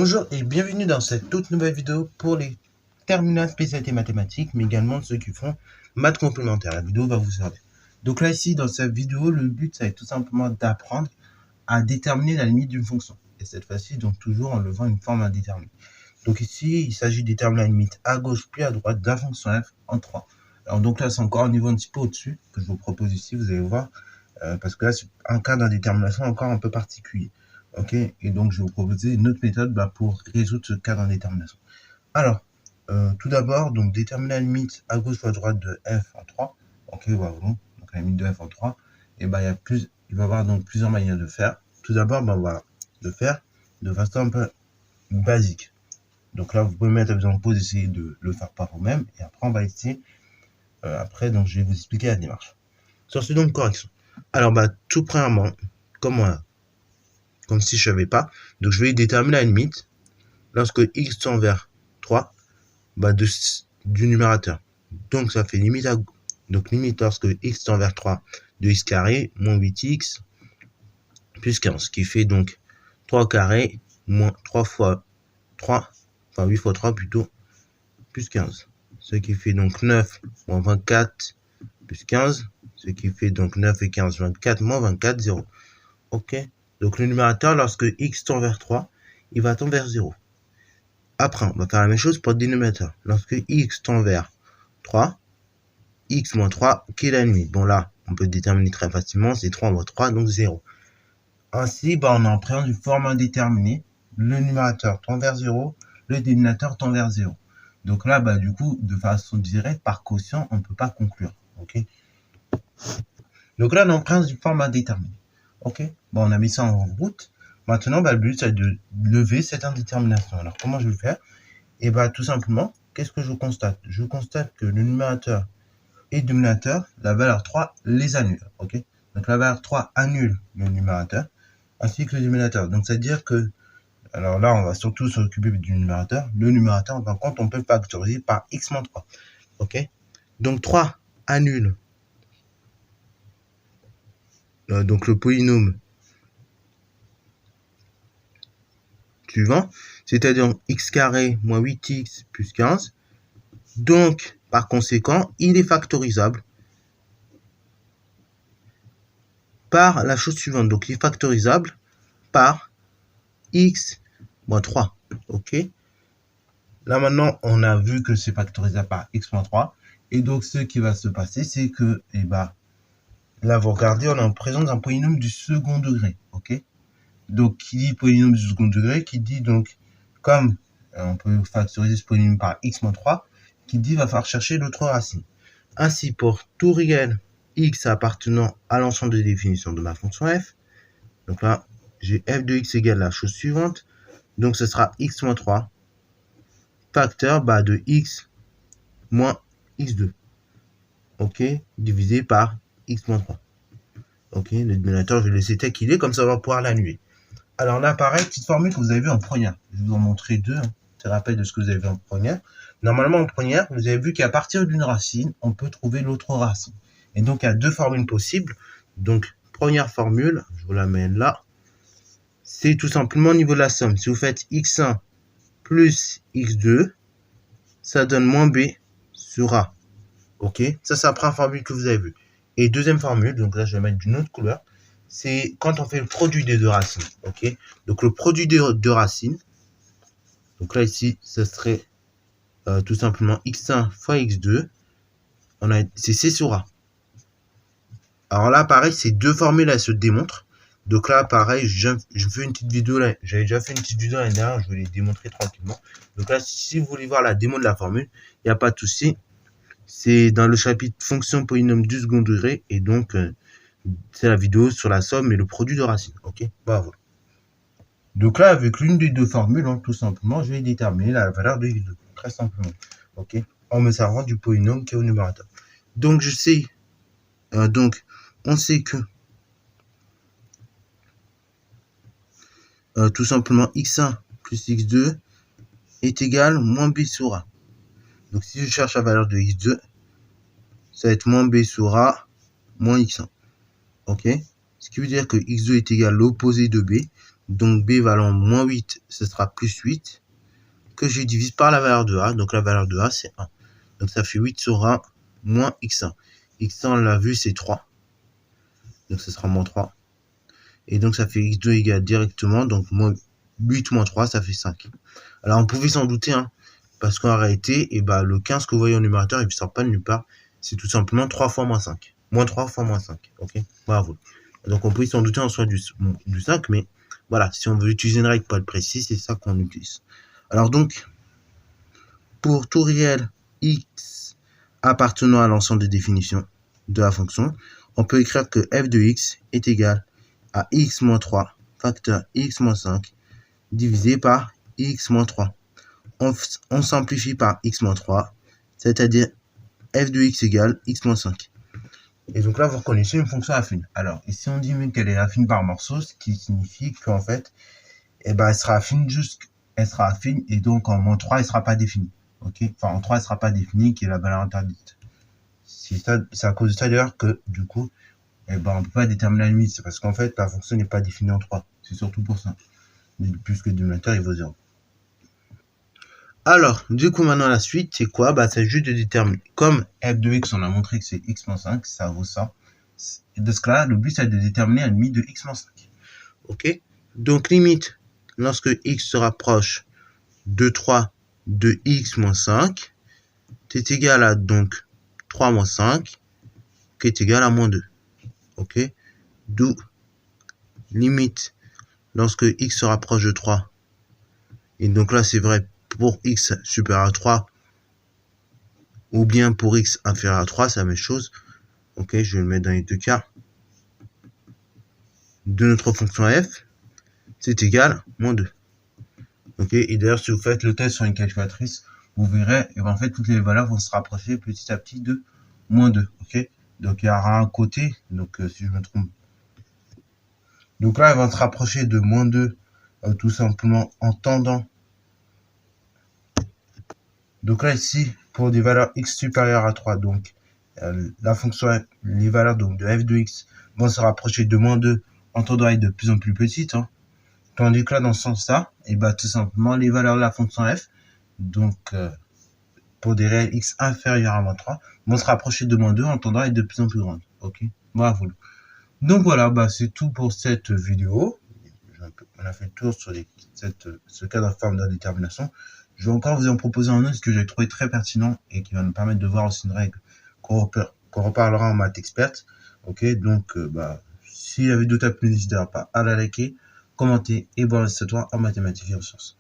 Bonjour et bienvenue dans cette toute nouvelle vidéo pour les terminales spécialité mathématiques, mais également ceux qui font maths complémentaire. La vidéo va vous servir. Donc là, ici, dans cette vidéo, le but, ça va être tout simplement d'apprendre à déterminer la limite d'une fonction. Et cette fois-ci, donc toujours en levant une forme indéterminée. Donc ici, il s'agit de déterminer la limite à gauche puis à droite de la fonction f en 3. Alors donc là, c'est encore un niveau un petit peu au-dessus que je vous propose ici, vous allez voir, parce que là, c'est un cas d'indétermination encore un peu particulier. Ok, et donc je vais vous proposer une autre méthode pour résoudre ce cas d'indétermination. Alors, tout d'abord, donc déterminer la limite à gauche ou à droite de f en 3. Ok, voilà, donc la limite de f en 3. Et il va y avoir donc plusieurs manières de faire. Tout d'abord, voilà, de faire de façon un peu basique. Donc là, vous pouvez mettre en pause, essayer de le faire par vous-même, et après on va essayer. Après, donc je vais vous expliquer la démarche. Sur ce, donc correction. Alors, tout premièrement, comme si je savais pas. Donc je vais déterminer la limite lorsque x tend vers 3 du numérateur. Donc ça fait limite lorsque x tend vers 3 de x carré moins 8x plus 15, ce qui fait donc 3 carré moins 3 fois 3, enfin 8 fois 3 plutôt, plus 15. Ce qui fait donc 9 moins 24 plus 15, ce qui fait donc 9 et 15, 24 moins 24, 0. Ok. Donc le numérateur, lorsque x tend vers 3, il va tendre vers 0. Après, on va faire la même chose pour le dénominateur. Lorsque x tend vers 3, x moins 3, qui est la limite? Bon là, on peut déterminer très facilement, c'est 3 moins 3, donc 0. Ainsi, on est en présence d'une forme indéterminée. Le numérateur tend vers 0, le dénominateur tend vers 0. Donc là, du coup, de façon directe, par quotient, on ne peut pas conclure. Ok. Donc là, on est en présence d'une forme indéterminée. Ok. On a mis ça en route. Maintenant, le but, c'est de lever cette indétermination. Alors, comment je vais faire? Et tout simplement, qu'est-ce que je constate? Je constate que le numérateur et le dénominateur, la valeur 3 les annule. Ok. Donc la valeur 3 annule le numérateur ainsi que le dénominateur. Donc c'est-à-dire que, alors là, on va surtout s'occuper du numérateur. Le numérateur, par contre, on peut le factoriser par x moins 3. Ok. Donc 3 annule donc le polynôme suivant, c'est-à-dire x carré moins 8x plus 15. Donc, par conséquent, il est factorisable par la chose suivante. Donc, il est factorisable par x moins 3. Ok. Là, maintenant, on a vu que c'est factorisable par x moins 3. Et donc, ce qui va se passer, c'est que, là, vous regardez, on est en présence d'un polynôme du second degré. Ok. Donc, qui dit polynôme du second degré, qui dit donc, comme on peut factoriser ce polynôme par x moins 3, qui dit va falloir chercher l'autre racine. Ainsi, pour tout réel x appartenant à l'ensemble des définitions de ma fonction f, donc là, j'ai f de x égale la chose suivante, donc ce sera x moins 3, facteur de x moins x2, ok, divisé par x moins 3. Ok, le dénominateur, je vais le laisser tel qu'il est, comme ça on va pouvoir l'annuler. Alors là, pareil, petite formule que vous avez vue en première. Je vais vous en montrer deux, petit rappel de ce que vous avez vu en première. Normalement, en première, vous avez vu qu'à partir d'une racine, on peut trouver l'autre racine. Et donc, il y a deux formules possibles. Donc, première formule, je vous la mets là, c'est tout simplement au niveau de la somme. Si vous faites x1 plus x2, ça donne moins b sur a. Ok, ça c'est la première formule que vous avez vue. Et deuxième formule, donc là, je vais mettre d'une autre couleur, c'est quand on fait le produit des deux racines. Ok, donc le produit des deux racines, donc là ici, ça serait tout simplement x1 fois x2, c'est c sur a. Alors là, pareil, ces deux formules, elles se démontrent. Donc là, pareil, je fais une petite vidéo là. J'avais déjà fait une petite vidéo l'année dernière, je vais les démontrer tranquillement. Donc là, si vous voulez voir la démo de la formule, il n'y a pas de souci. C'est dans le chapitre fonction polynôme du second degré. Et donc, c'est la vidéo sur la somme et le produit de racine. Ok, voilà. Donc là, avec l'une des deux formules, tout simplement, je vais déterminer la valeur de x2. Très simplement. Ok, en me servant du polynôme qui est au numérateur. Donc, je sais. On sait que tout simplement x1 plus x2 est égal à moins b sur a. Donc si je cherche la valeur de x2, ça va être moins b sur a moins x1. Ok. Ce qui veut dire que x2 est égal à l'opposé de b. donc B valant moins 8, ce sera plus 8, que je divise par la valeur de A, donc la valeur de A, c'est 1. Donc ça fait 8 sur 1 moins x1. x1, on l'a vu, c'est 3. Donc ce sera moins 3. Et donc ça fait x2 égale directement, donc 8 moins 3, ça fait 5. Alors on pouvait s'en douter, hein, parce qu'en réalité, le 15 que vous voyez au numérateur, il ne sort pas de nulle part. C'est tout simplement 3 fois moins 5. Moins 3 fois moins 5. Ok, bravo. Donc on pouvait s'en douter en soi du 5, mais voilà, si on veut utiliser une règle pour être précis, c'est ça qu'on utilise. Alors donc, pour tout réel x appartenant à l'ensemble des définitions de la fonction, on peut écrire que f de x est égal à x moins 3 facteur x moins 5 divisé par x moins 3. On simplifie par x moins 3, c'est-à-dire f de x égale x moins 5. Et donc là, vous reconnaissez une fonction affine. Alors, ici, on dit même qu'elle est affine par morceau, ce qui signifie qu'en fait, elle sera affine et donc en moins 3, elle ne sera pas définie. Okay, enfin, en 3, elle ne sera pas définie, qui est la valeur interdite. C'est à cause de ça d'ailleurs que, du coup, on ne peut pas déterminer la limite. C'est parce qu'en fait, la fonction n'est pas définie en 3. C'est surtout pour ça. Puisque le dénominateur, il vaut 0. Alors, du coup, maintenant, la suite, c'est quoi? C'est juste de déterminer. Comme f de x, on a montré que c'est x moins 5, ça vaut ça. Et de ce cas-là, le but, c'est de déterminer la limite de x moins 5. Ok? Donc, limite, lorsque x se rapproche de 3 de x moins 5, c'est égal à donc 3 moins 5, qui est égal à moins 2. Ok? D'où limite lorsque x se rapproche de 3. Et donc là, c'est vrai pour x supérieur à 3 ou bien pour x inférieur à 3, c'est la même chose. Ok, je vais le mettre dans les deux cas. De notre fonction f, c'est égal à moins 2. Ok, et d'ailleurs, si vous faites le test sur une calculatrice, vous verrez, et en fait, toutes les valeurs vont se rapprocher petit à petit de moins 2. Ok, donc il y aura un côté, donc si je me trompe. Donc là, elle va se rapprocher de moins 2, tout simplement en tendant. Donc là, ici, pour des valeurs x supérieures à 3, donc la fonction f, les valeurs donc, de f de x vont se rapprocher de moins 2 en tendant à être de plus en plus petites. Hein. Tandis que là, dans ce sens-là, tout simplement, les valeurs de la fonction f, donc pour des réels x inférieurs à moins 3, vont se rapprocher de moins 2 en tendant à être de plus en plus grandes. Ok, bravo. Donc voilà, c'est tout pour cette vidéo. On a fait le tour sur ce cas de forme d'indétermination. Je vais encore vous en proposer un autre que j'ai trouvé très pertinent et qui va nous permettre de voir aussi une règle qu'on reparlera en maths experte. Ok, donc s'il y avait d'autres appels, n'hésitez pas à la liker, commenter et voir le tutoriel en mathématiques et en sciences.